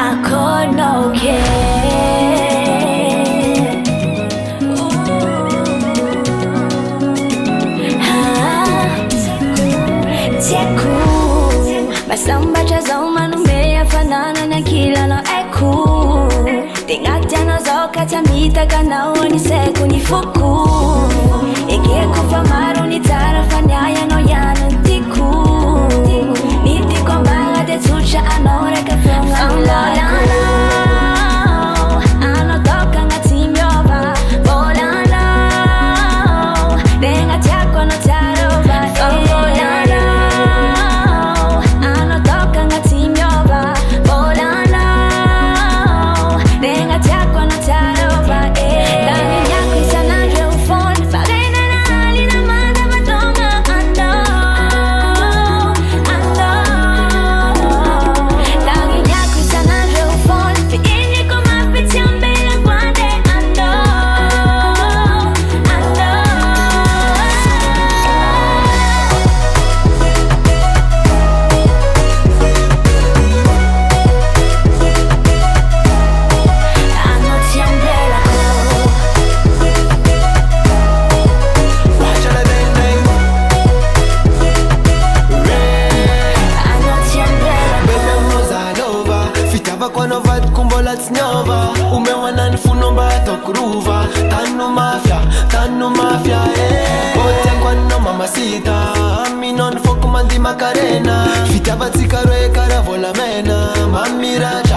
no care. Masamba chazoma numea fanana na kila no eku Tingatya no zoka chamita kanao ni seku ni fuku Eke kufamaru ni tara fanyaya no yanu tiku Niti kwa mbaga de tucha anore ka fonga Ano toka nga timyoba Volano Denga chakwa no taroba Macarena, fita batzika roe cara vola mena, mamira.